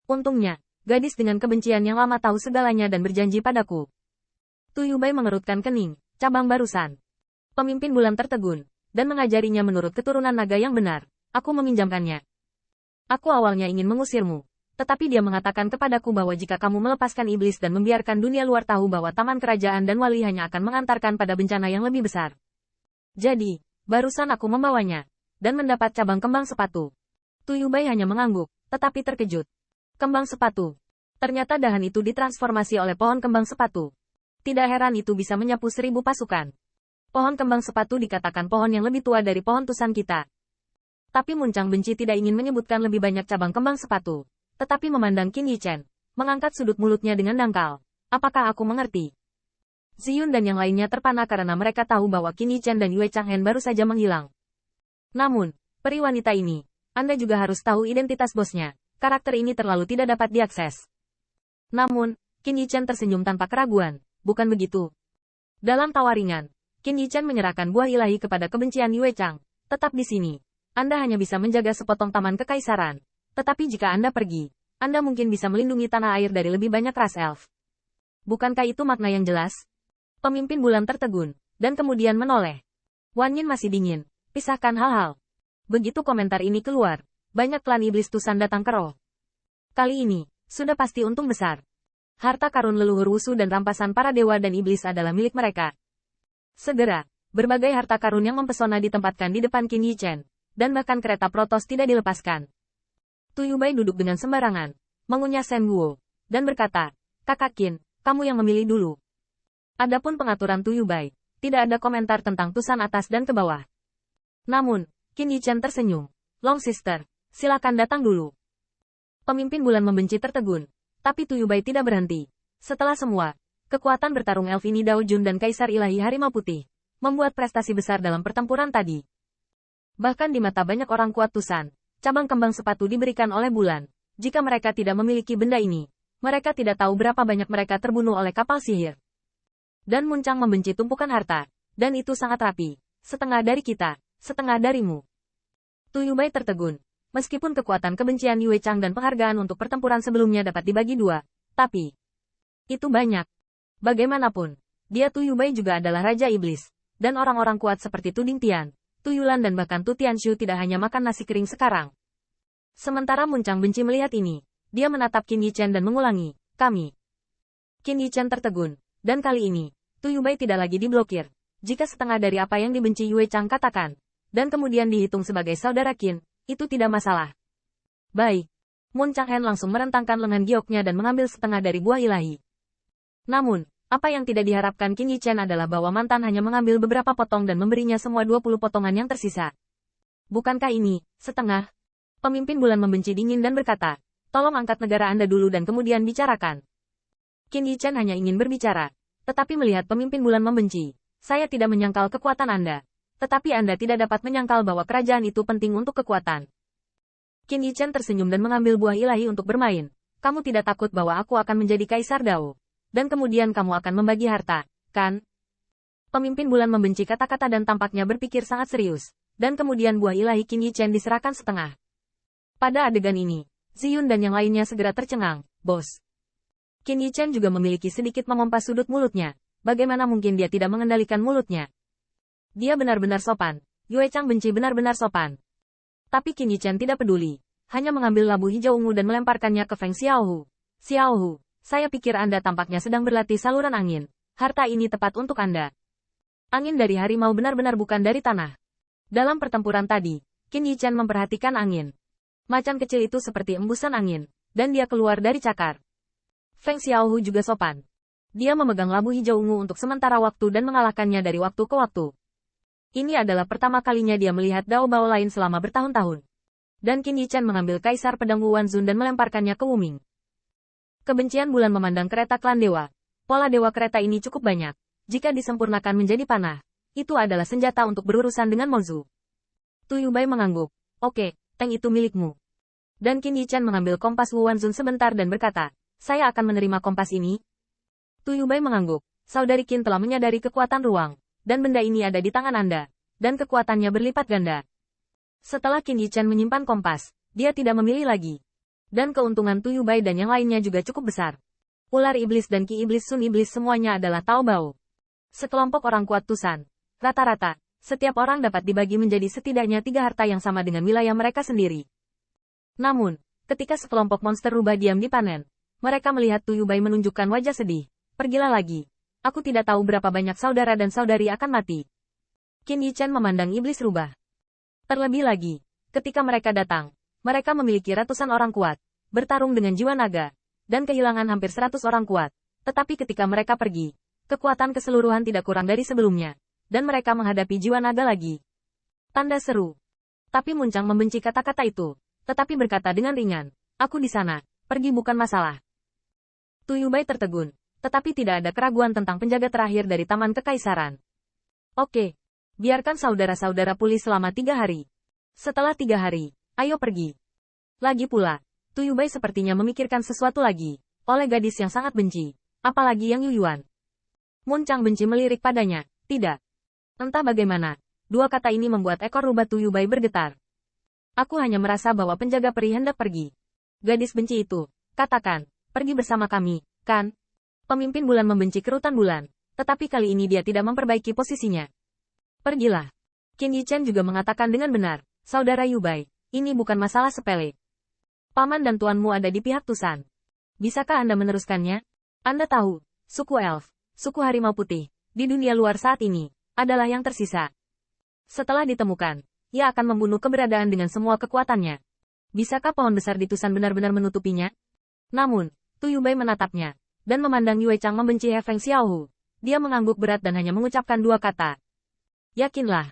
Untungnya, gadis dengan kebencian yang lama tahu segalanya dan berjanji padaku. Tu Yubai mengerutkan kening, cabang barusan. Pemimpin bulan tertegun, dan mengajarinya menurut keturunan naga yang benar. Aku meminjamkannya. Aku awalnya ingin mengusirmu, tetapi dia mengatakan kepadaku bahwa jika kamu melepaskan iblis dan membiarkan dunia luar tahu bahwa taman kerajaan dan wali hanya akan mengantarkan pada bencana yang lebih besar. Jadi, barusan aku membawanya, dan mendapat cabang kembang sepatu. Tu Yubai hanya mengangguk, tetapi terkejut. Kembang sepatu. Ternyata dahan itu ditransformasi oleh pohon kembang sepatu. Tidak heran itu bisa menyapu 1000 pasukan. Pohon kembang sepatu dikatakan pohon yang lebih tua dari pohon tusan kita. Tapi Muncang benci tidak ingin menyebutkan lebih banyak cabang kembang sepatu. Tetapi memandang Qin Yichen, mengangkat sudut mulutnya dengan dangkal. Apakah aku mengerti? Ziyun dan yang lainnya terpana karena mereka tahu bahwa Qin Yichen dan Yue Changhen baru saja menghilang. Namun, peri wanita ini, Anda juga harus tahu identitas bosnya. Karakter ini terlalu tidak dapat diakses. Namun, Qin Yichen tersenyum tanpa keraguan. Bukan begitu. Dalam tawa ringan, Qin Yichen menyerahkan buah ilahi kepada kebencian Yue Chang. Tetap di sini. Anda hanya bisa menjaga sepotong taman kekaisaran. Tetapi jika Anda pergi, Anda mungkin bisa melindungi tanah air dari lebih banyak ras elf. Bukankah itu makna yang jelas? Pemimpin bulan tertegun, dan kemudian menoleh. Wan Yin masih dingin. Pisahkan hal-hal. Begitu komentar ini keluar, banyak klan iblis Tusan datang ke roh. Kali ini, sudah pasti untung besar. Harta karun leluhur Wusu dan rampasan para dewa dan iblis adalah milik mereka. Segera, berbagai harta karun yang mempesona ditempatkan di depan Qin Yichen. Dan bahkan kereta protos tidak dilepaskan. Tu Yubai duduk dengan sembarangan, mengunyah Shen Guo, dan berkata, Kakak Qin, kamu yang memilih dulu. Adapun pengaturan Tu Yubai, tidak ada komentar tentang tusan atas dan ke bawah. Namun, Qin Yichen tersenyum. Long Sister, silakan datang dulu. Pemimpin bulan membenci tertegun, tapi Tu Yubai tidak berhenti. Setelah semua, kekuatan bertarung elf ini Dao Jun dan Kaisar Ilahi Harimau Putih, membuat prestasi besar dalam pertempuran tadi. Bahkan di mata banyak orang kuat Tusan, cabang kembang sepatu diberikan oleh bulan. Jika mereka tidak memiliki benda ini, mereka tidak tahu berapa banyak mereka terbunuh oleh kapal sihir. Dan Muncang membenci tumpukan harta, dan itu sangat rapi. Setengah dari kita, setengah darimu. Tu Yubai tertegun. Meskipun kekuatan kebencian Yue Chang dan penghargaan untuk pertempuran sebelumnya dapat dibagi dua, tapi itu banyak. Bagaimanapun, dia Tu Yubai juga adalah Raja Iblis, dan orang-orang kuat seperti Tu Dingtian, Tu Yulan dan bahkan Tu Tianshu tidak hanya makan nasi kering sekarang. Sementara Muncang benci melihat ini, dia menatap Qin Yichen dan mengulangi, kami. Qin Yichen tertegun, dan kali ini, Tu Yubai tidak lagi diblokir. Jika setengah dari apa yang dibenci Yue Chang katakan, dan kemudian dihitung sebagai saudara Qin, itu tidak masalah. Baik. Muncang Hen langsung merentangkan lengan gioknya dan mengambil setengah dari buah ilahi. Namun, apa yang tidak diharapkan Qin Yichen adalah bahwa mantan hanya mengambil beberapa potong dan memberinya semua 20 potongan yang tersisa. Bukankah ini, setengah? Pemimpin bulan membenci dingin dan berkata, tolong angkat negara Anda dulu dan kemudian bicarakan. Qin Yichen hanya ingin berbicara, tetapi melihat pemimpin bulan membenci, saya tidak menyangkal kekuatan Anda. Tetapi Anda tidak dapat menyangkal bahwa kerajaan itu penting untuk kekuatan. Qin Yichen tersenyum dan mengambil buah ilahi untuk bermain. Kamu tidak takut bahwa aku akan menjadi Kaisar Dao? Dan kemudian kamu akan membagi harta, kan? Pemimpin bulan membenci kata-kata dan tampaknya berpikir sangat serius. Dan kemudian buah ilahi Qin Yichen diserahkan setengah. Pada adegan ini, Ziyun dan yang lainnya segera tercengang, bos. Qin Yichen juga memiliki sedikit memompas sudut mulutnya. Bagaimana mungkin dia tidak mengendalikan mulutnya? Dia benar-benar sopan. Yue Chang benci benar-benar sopan. Tapi Qin Yichen tidak peduli. Hanya mengambil labu hijau ungu dan melemparkannya ke Feng Xiaohu. Xiaohu. Saya pikir Anda tampaknya sedang berlatih saluran angin. Harta ini tepat untuk Anda. Angin dari harimau benar-benar bukan dari tanah. Dalam pertempuran tadi, Qin Yichen memperhatikan angin. Macan kecil itu seperti embusan angin, dan dia keluar dari cakar. Feng Xiaohu juga sopan. Dia memegang labu hijau ungu untuk sementara waktu dan mengalahkannya dari waktu ke waktu. Ini adalah pertama kalinya dia melihat Dao Bao lain selama bertahun-tahun. Dan Qin Yichen mengambil Kaisar Pedang Wu Wanzun dan melemparkannya ke Wuming. Kebencian bulan memandang kereta klan dewa. Pola dewa kereta ini cukup banyak. Jika disempurnakan menjadi panah, itu adalah senjata untuk berurusan dengan Mozu. Tu Yubai mengangguk. Oke, tank itu milikmu. Dan Qin Yichen mengambil kompas Wu Wanzun sebentar dan berkata, saya akan menerima kompas ini. Tu Yubai mengangguk. Saudari Qin telah menyadari kekuatan ruang. Dan benda ini ada di tangan Anda. Dan kekuatannya berlipat ganda. Setelah Qin Yichen menyimpan kompas, dia tidak memilih lagi. Dan keuntungan Tu Yubai dan yang lainnya juga cukup besar. Ular iblis dan Ki iblis Sun iblis semuanya adalah Tao Bao. Sekelompok orang kuat Tusan. Rata-rata, setiap orang dapat dibagi menjadi setidaknya 3 harta yang sama dengan wilayah mereka sendiri. Namun, ketika sekelompok monster rubah diam dipanen, mereka melihat Tu Yubai menunjukkan wajah sedih. Pergilah lagi. Aku tidak tahu berapa banyak saudara dan saudari akan mati. Qin Yichen memandang iblis rubah. Terlebih lagi, ketika mereka datang, mereka memiliki ratusan orang kuat, bertarung dengan jiwa naga, dan kehilangan hampir 100 orang kuat. Tetapi ketika mereka pergi, kekuatan keseluruhan tidak kurang dari sebelumnya, dan mereka menghadapi jiwa naga lagi. Tanda seru. Tapi Muncang membenci kata-kata itu, tetapi berkata dengan ringan, aku di sana, pergi bukan masalah. Tu Yubai tertegun, tetapi tidak ada keraguan tentang penjaga terakhir dari Taman Kekaisaran. Oke, biarkan saudara-saudara pulih selama 3 hari. Setelah 3 hari, ayo pergi. Lagi pula, Tu Yubai sepertinya memikirkan sesuatu lagi, oleh gadis yang sangat benci, apalagi yang Yuyuan. Muncang benci melirik padanya, tidak. Entah bagaimana, 2 kata ini membuat ekor rubah Tu Yubai bergetar. Aku hanya merasa bahwa penjaga peri hendak pergi. Gadis benci itu, katakan, pergi bersama kami, kan? Pemimpin bulan membenci kerutan bulan, tetapi kali ini dia tidak memperbaiki posisinya. Pergilah. Qin Yichen juga mengatakan dengan benar, saudara Yubai, ini bukan masalah sepele. Paman dan tuanmu ada di pihak Tusan. Bisakah Anda meneruskannya? Anda tahu, suku elf, suku harimau putih, di dunia luar saat ini, adalah yang tersisa. Setelah ditemukan, ia akan membunuh keberadaan dengan semua kekuatannya. Bisakah pohon besar di Tusan benar-benar menutupinya? Namun, Tu Yubai menatapnya, dan memandang Yue Chang membenci He Feng Xiaohu. Dia mengangguk berat dan hanya mengucapkan 2 kata. Yakinlah,